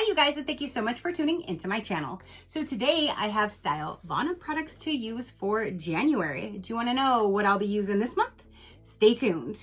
Hi you guys, and thank you so much for tuning into my channel. So today I have Stylevana products to use for January. Do you want to know what I'll be using this month? Stay tuned.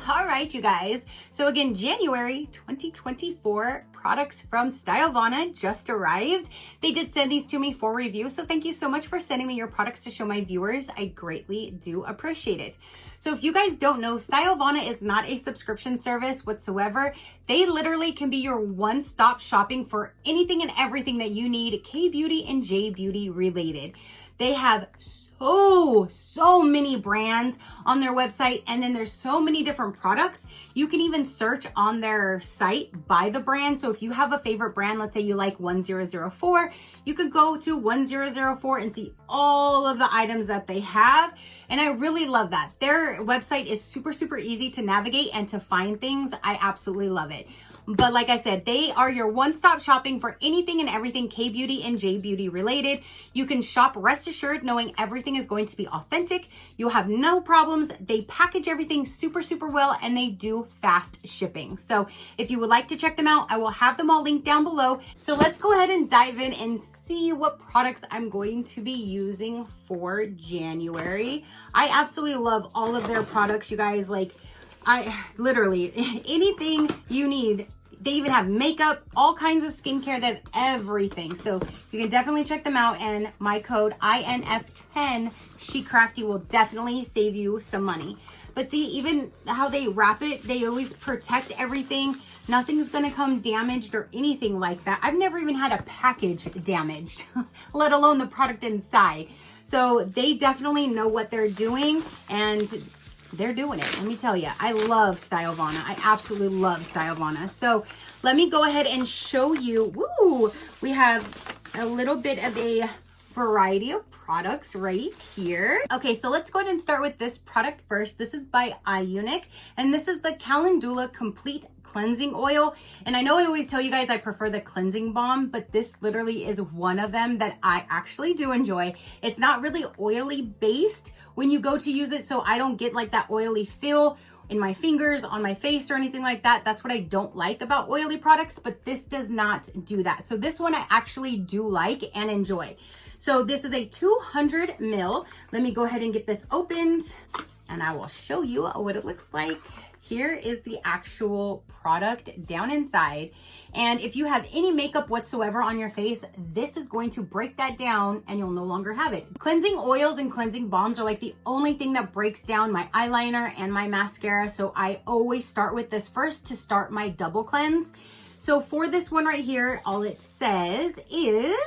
All right, you guys. So again, January 2024 products from Stylevana just arrived. They did send these to me for review. So thank you so much for sending me your products to show my viewers. I greatly do appreciate it. So if you guys don't know, Stylevana is not a subscription service whatsoever. They literally can be your one-stop shopping for anything and everything that you need K-beauty and J-beauty related. They have so many brands on their website, and then there's so many different products. You can even search on their site by the brand. So if you have a favorite brand, let's say you like 1004, you could go to 1004 and see all of the items that they have. And I really love that. Their website is super easy to navigate and to find things. I absolutely love it. But like I said, they are your one-stop shopping for anything and everything K-beauty and J-beauty related. You can shop rest assured knowing everything is going to be authentic. You'll have no problems. They package everything super well, and they do fast shipping. So if you would like to check them out, I will have them all linked down below. So let's go ahead and dive in and see what products I'm going to be using for January. I absolutely love all of their products, you guys. Like, I literally, anything you need. They even have makeup, all kinds of skincare. They have everything. So you can definitely check them out. And my code INF10 SheCrafty will definitely save you some money. But see, even how they wrap it, they always protect everything. Nothing's going to come damaged or anything like that. I've never even had a package damaged, let alone the product inside. So they definitely know what they're doing, and they're doing it. Let me tell you, I love Stylevana. I absolutely love Stylevana. So let me go ahead and show you. Woo! We have a little bit of a variety of products right here. Okay, so let's go ahead and start with this product first. This is by iUnic, and this is the Calendula Complete Cleansing Oil. And I know I always tell you guys I prefer the cleansing balm, but this literally is one of them that I actually do enjoy. It's not really oily based when you go to use it, so I don't get like that oily feel in my fingers, on my face, or anything like that. That's what I don't like about oily products, but this does not do that. So this one I actually do like and enjoy. So this is a 200 ml. Let me go ahead and get this opened, and I will show you what it looks like. Here is the actual product down inside. And if you have any makeup whatsoever on your face, this is going to break that down and you'll no longer have it. Cleansing oils and cleansing balms are like the only thing that breaks down my eyeliner and my mascara. So I always start with this first to start my double cleanse. So for this one right here, all it says is,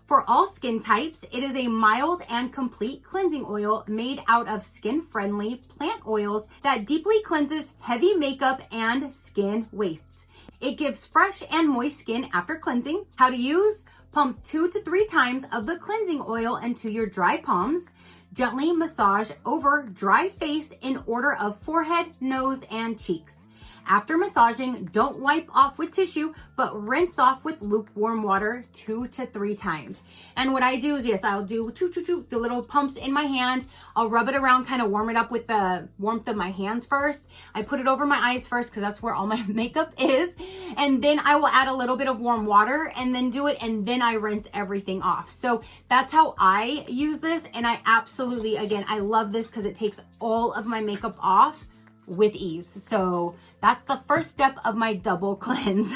for all skin types, it is a mild and complete cleansing oil made out of skin-friendly plant oils that deeply cleanses heavy makeup and skin wastes. It gives fresh and moist skin after cleansing. How to use? Pump 2 to 3 times of the cleansing oil into your dry palms. Gently massage over dry face in order of forehead, nose, and cheeks. After massaging, don't wipe off with tissue, but rinse off with lukewarm water 2 to 3 times. And what I do is, yes, I'll do the little pumps in my hand. I'll rub it around, kind of warm it up with the warmth of my hands first. I put it over my eyes first because that's where all my makeup is. And then I will add a little bit of warm water and then do it, and then I rinse everything off. So that's how I use this. And I absolutely, again, I love this because it takes all of my makeup off with ease. So that's the first step of my double cleanse.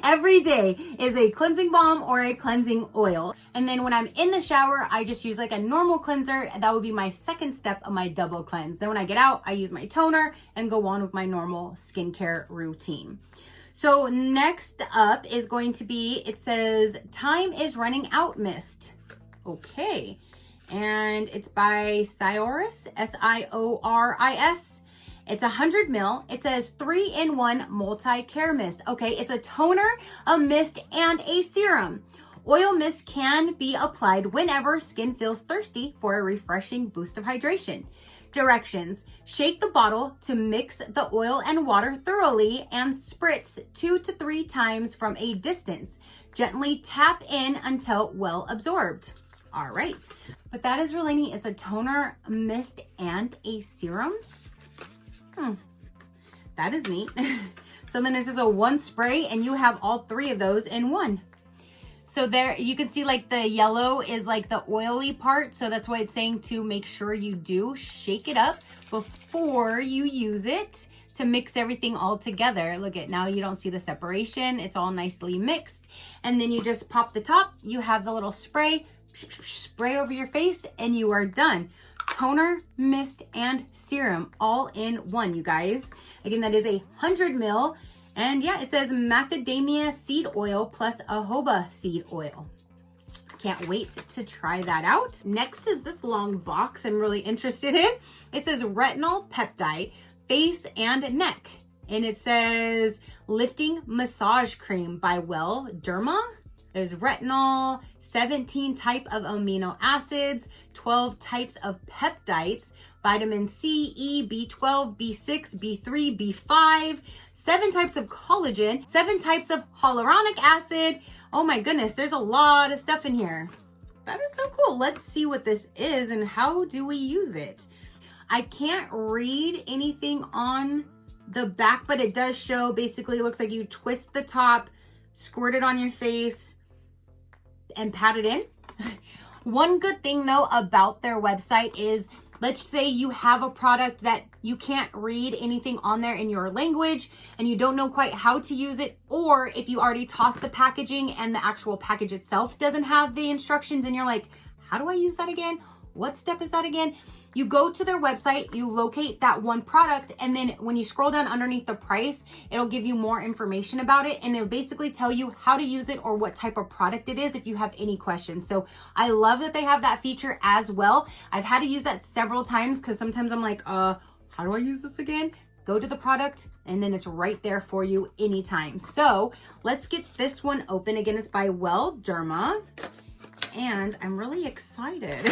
Every day is a cleansing balm or a cleansing oil. And then when I'm in the shower, I just use like a normal cleanser. And that would be my second step of my double cleanse. Then when I get out, I use my toner and go on with my normal skincare routine. So next up is going to be, it says, Time is Running Out Mist. Okay. And it's by Sioris, S-I-O-R-I-S. It's 100 ml. It says 3-in-1 multi-care mist. Okay, it's a toner, a mist, and a serum. Oil mist can be applied whenever skin feels thirsty for a refreshing boost of hydration. Directions: shake the bottle to mix the oil and water thoroughly and spritz 2 to 3 times from a distance. Gently tap in until well absorbed. All right, but that is really neat. It's a toner, mist, and a serum. That is neat. So then this is a one spray and you have all three of those in one. So there you can see like the yellow is like the oily part. So that's why it's saying to make sure you do shake it up before you use it to mix everything all together. Look at now, you don't see the separation. It's all nicely mixed. And then you just pop the top. You have the little spray, spray over your face, and you are done. Toner, mist, and serum all in one, you guys. Again, that is 100 ml. And yeah, it says macadamia seed oil plus jojoba seed oil. Can't wait to try that out. Next is this long box I'm really interested in. It says retinol peptide, face and neck. And it says lifting massage cream by Well Derma. There's retinol, 17 type of amino acids, 12 types of peptides, vitamin C, E, B12, B6, B3, B5, 7 types of collagen, 7 types of hyaluronic acid. Oh my goodness, there's a lot of stuff in here. That is so cool. Let's see what this is and how do we use it. I can't read anything on the back, but it does show basically, it looks like you twist the top, squirt it on your face, and pat it in. One good thing though about their website is, let's say you have a product that you can't read anything on there in your language and you don't know quite how to use it, or if you already tossed the packaging and the actual package itself doesn't have the instructions and you're like, how do I use that again? What step is that again? You go to their website, you locate that one product, and then when you scroll down underneath the price, it'll give you more information about it, and it'll basically tell you how to use it or what type of product it is if you have any questions. So I love that they have that feature as well. I've had to use that several times because sometimes I'm like, how do I use this again? Go to the product and then it's right there for you anytime. So let's get this one open. Again, it's by Well Derma. And I'm really excited.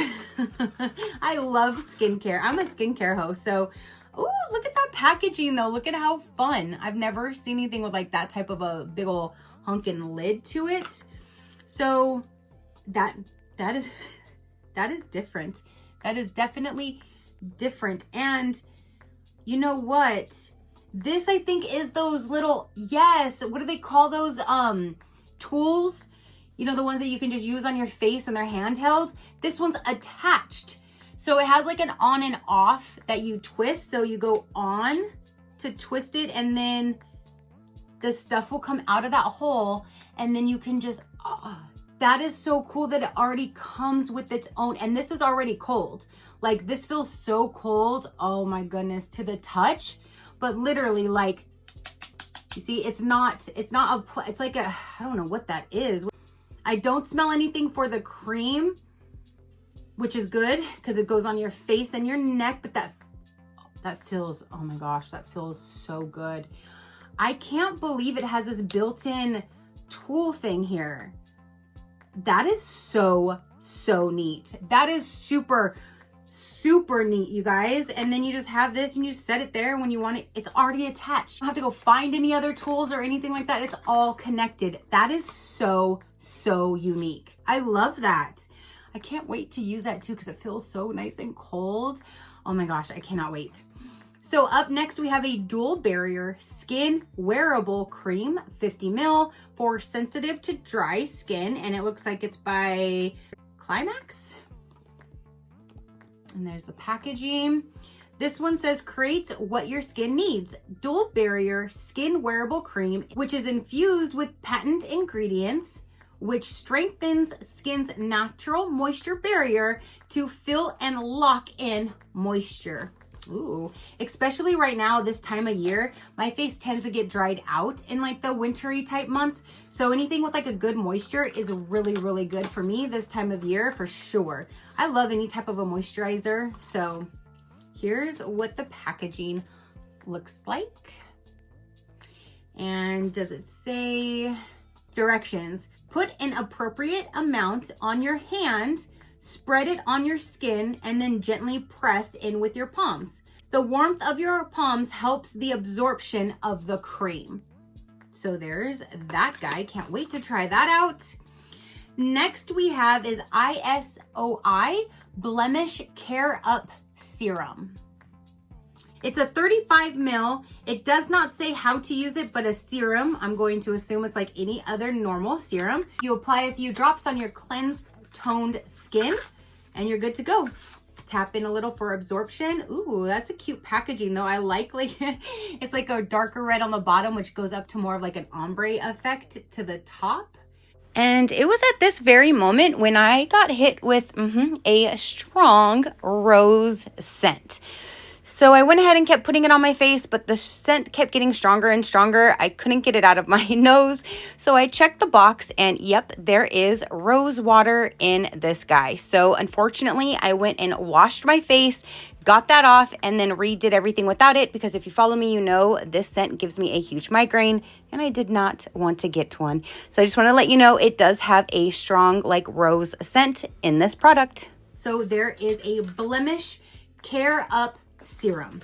I love skincare. I'm a skincare host. So, ooh, look at that packaging though. Look at how fun. I've never seen anything with like that type of a big ol' hunkin' lid to it. So that is different. That is definitely different. And you know what? This I think is those little, yes, what do they call those tools? You know, the ones that you can just use on your face and they're handheld. This one's attached. So it has like an on and off that you twist. So you go on to twist it and then the stuff will come out of that hole and then you can just, that is so cool that it already comes with its own, and this is already cold. Like this feels so cold. Oh my goodness, to the touch, but literally like, you see, it's like a, I don't know what that is. I don't smell anything for the cream, which is good because it goes on your face and your neck, but that feels, oh my gosh, that feels so good. I can't believe it has this built-in tool thing here. That is so neat. That is super neat, you guys. And then you just have this and you set it there when you want it. It's already attached. You don't have to go find any other tools or anything like that. It's all connected. That is so unique. I love that. I can't wait to use that too because it feels so nice and cold. Oh my gosh, I cannot wait. So up next we have a dual barrier skin wearable cream, 50 ml for sensitive to dry skin, and it looks like it's by Climax. And there's the packaging. This one says creates what your skin needs. Dual barrier skin wearable cream, which is infused with patent ingredients, which strengthens skin's natural moisture barrier to fill and lock in moisture. Ooh, especially right now, this time of year, my face tends to get dried out in like the wintry type months. So anything with like a good moisture is really good for me this time of year for sure. I love any type of a moisturizer. So here's what the packaging looks like. And does it say directions? Put an appropriate amount on your hand, spread it on your skin, and then gently press in with your palms. The warmth of your palms helps the absorption of the cream. So there's that guy. Can't wait to try that out. Next we have is ISOI Blemish Care Up Serum. It's a 35 ml. It does not say how to use it, but a serum. I'm going to assume it's like any other normal serum. You apply a few drops on your cleansed, toned skin, and you're good to go. Tap in a little for absorption. Ooh, that's a cute packaging though. I like it's like a darker red on the bottom, which goes up to more of like an ombre effect to the top. And it was at this very moment when I got hit with a strong rose scent. So I went ahead and kept putting it on my face, but the scent kept getting stronger and stronger. I couldn't get it out of my nose. So I checked the box and yep, there is rose water in this guy. So unfortunately, I went and washed my face, got that off, and then redid everything without it because if you follow me, you know this scent gives me a huge migraine and I did not want to get one. So I just want to let you know it does have a strong like rose scent in this product. So there is a Blemish Care Up Serum.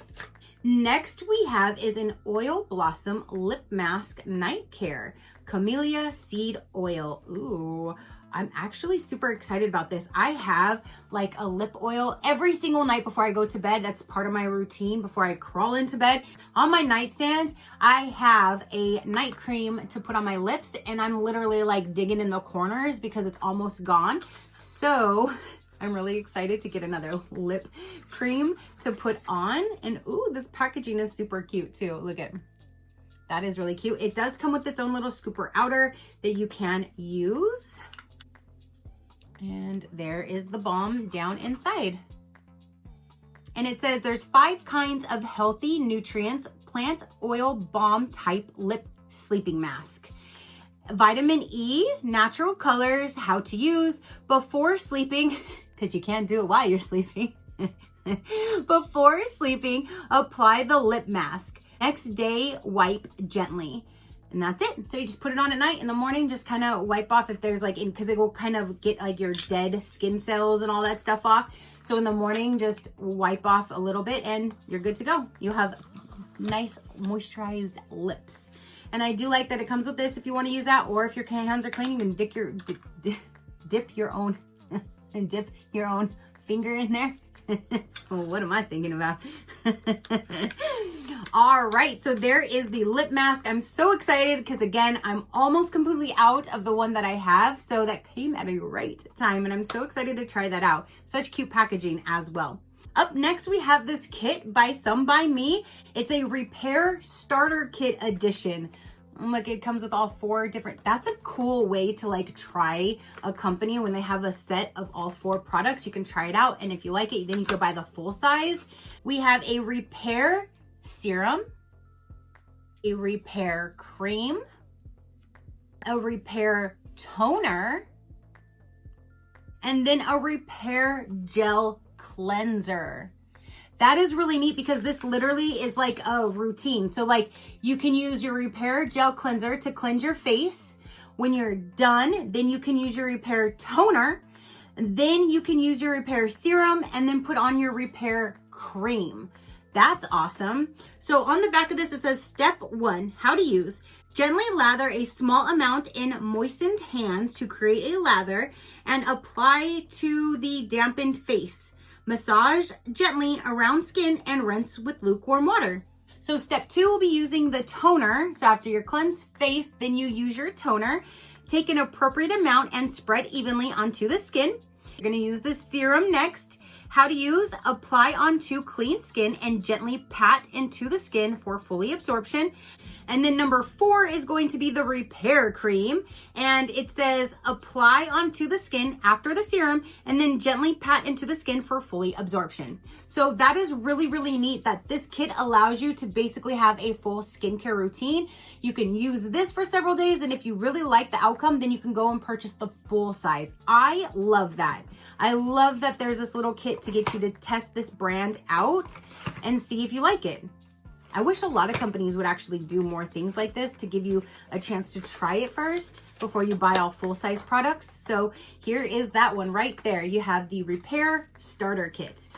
Next we have is an Oil Blossom Lip Mask Night Care Camellia Seed Oil. Ooh, I'm actually super excited about this. I have like a lip oil every single night before I go to bed. That's part of my routine before I crawl into bed. On my nightstand, I have a night cream to put on my lips and I'm literally like digging in the corners because it's almost gone. So I'm really excited to get another lip cream to put on. And ooh, this packaging is super cute too. Look at that, is really cute. It does come with its own little scooper outer that you can use. And there is the balm down inside. And it says there's 5 kinds of healthy nutrients, plant oil balm type lip sleeping mask. Vitamin E, natural colors, how to use before sleeping, because you can't do it while you're sleeping. Before sleeping, apply the lip mask. Next day, wipe gently. And that's it. So you just put it on at night. In the morning, just kind of wipe off if there's like, because it will kind of get like your dead skin cells and all that stuff off. So in the morning, just wipe off a little bit and you're good to go. You have nice moisturized lips. And I do like that it comes with this if you want to use that, or if your hands are clean, you can dip your own finger in there. Well, what am I thinking about? All right, so there is the lip mask. I'm so excited because again, I'm almost completely out of the one that I have. So that came at a right time and I'm so excited to try that out. Such cute packaging as well. Up next, we have this kit by Some By Me. It's a repair starter kit edition. Look, it comes with all 4 different, that's a cool way to like try a company when they have a set of all 4 products. You can try it out. And if you like it, then you go buy the full size. We have a repair serum, a repair cream, a repair toner, and then a repair gel cleanser. That is really neat because this literally is like a routine. So like you can use your repair gel cleanser to cleanse your face. When you're done, then you can use your repair toner. Then you can use your repair serum and then put on your repair cream. That's awesome. So on the back of this, it says step 1, how to use. Gently lather a small amount in moistened hands to create a lather and apply to the dampened face. Massage gently around skin and rinse with lukewarm water. So step 2 will be using the toner. So after your cleansed face, then you use your toner. Take an appropriate amount and spread evenly onto the skin. You're gonna use the serum next. How to use, apply onto clean skin and gently pat into the skin for fully absorption. And then number 4 is going to be the repair cream. And it says apply onto the skin after the serum and then gently pat into the skin for fully absorption. So that is really, really neat that this kit allows you to basically have a full skincare routine. You can use this for several days. And if you really like the outcome, then you can go and purchase the full size. I love that. I love that there's this little kit to get you to test this brand out and see if you like it. I wish a lot of companies would actually do more things like this to give you a chance to try it first before you buy all full-size products. So here is that one right there. You have the repair starter kit.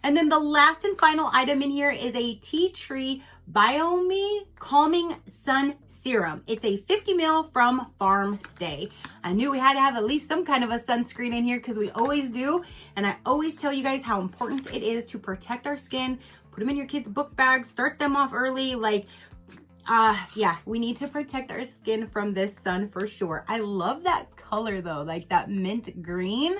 And then the last and final item in here is a tea tree Biomi Calming Sun Serum. It's a 50 ml from Farm Stay. I knew we had to have at least some kind of a sunscreen in here because we always do. And I always tell you guys how important it is to protect our skin. Put them in your kids' book bags, start them off early. Like, yeah, we need to protect our skin from this sun for sure. I love that color though, like that mint green.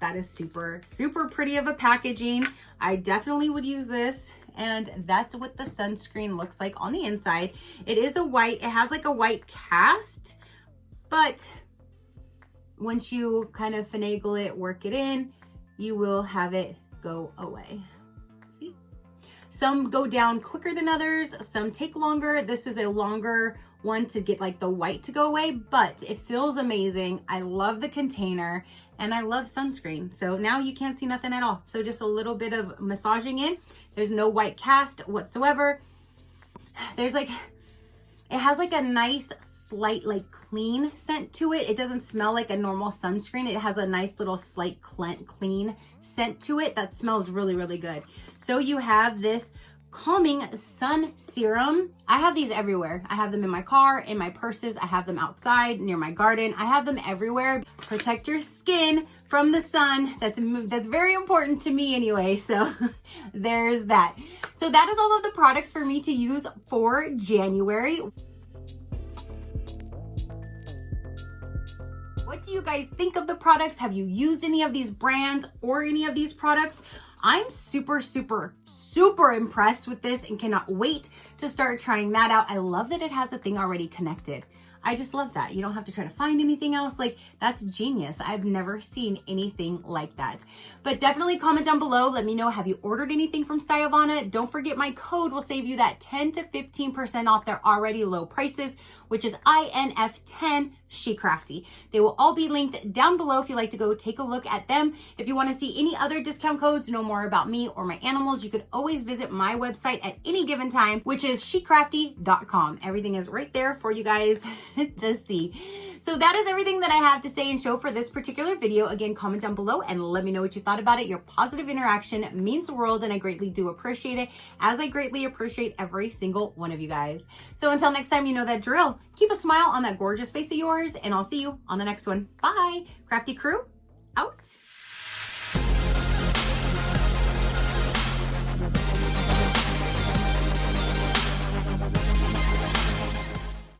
That is super, super pretty of a packaging. I definitely would use this. And that's what the sunscreen looks like on the inside. It is a white, it has like a white cast, but once you kind of finagle it, work it in, you will have it go away. See? Some go down quicker than others, some take longer. This is a longer one to get like the white to go away, but it feels amazing. I love the container and I love sunscreen. So now you can't see nothing at all. So just a little bit of massaging in. There's no white cast whatsoever. There's like, it has like a nice slight like clean scent to it. It doesn't smell like a normal sunscreen. It has a nice little slight clean scent to it that smells really, really good. So you have this Calming Sun Serum. I have these everywhere. I have them in my car, in my purses. I have them outside, near my garden. I have them everywhere. Protect your skin from the sun. That's very important to me anyway. So there's that. So that is all of the products for me to use for January. What do you guys think of the products? Have you used any of these brands or any of these products? I'm super, super, super impressed with this and cannot wait to start trying that out. I love that it has a thing already connected. I just love that. You don't have to try to find anything else. Like, that's genius. I've never seen anything like that. But definitely comment down below. Let me know, have you ordered anything from Stylevana? Don't forget my code will save you that 10 to 15% off their already low prices, which is INF10 SheCrafty. They will all be linked down below if you'd like to go take a look at them. If you want to see any other discount codes, know more about me or my animals, you could always visit my website at any given time, which is SheCrafty.com. Everything is right there for you guys to see. So that is everything that I have to say and show for this particular video. Again, comment down below and let me know what you thought about it. Your positive interaction means the world and I greatly do appreciate it, as I greatly appreciate every single one of you guys. So until next time, you know that drill. Keep a smile on that gorgeous face of yours and I'll see you on the next one. Bye. Crafty crew, out.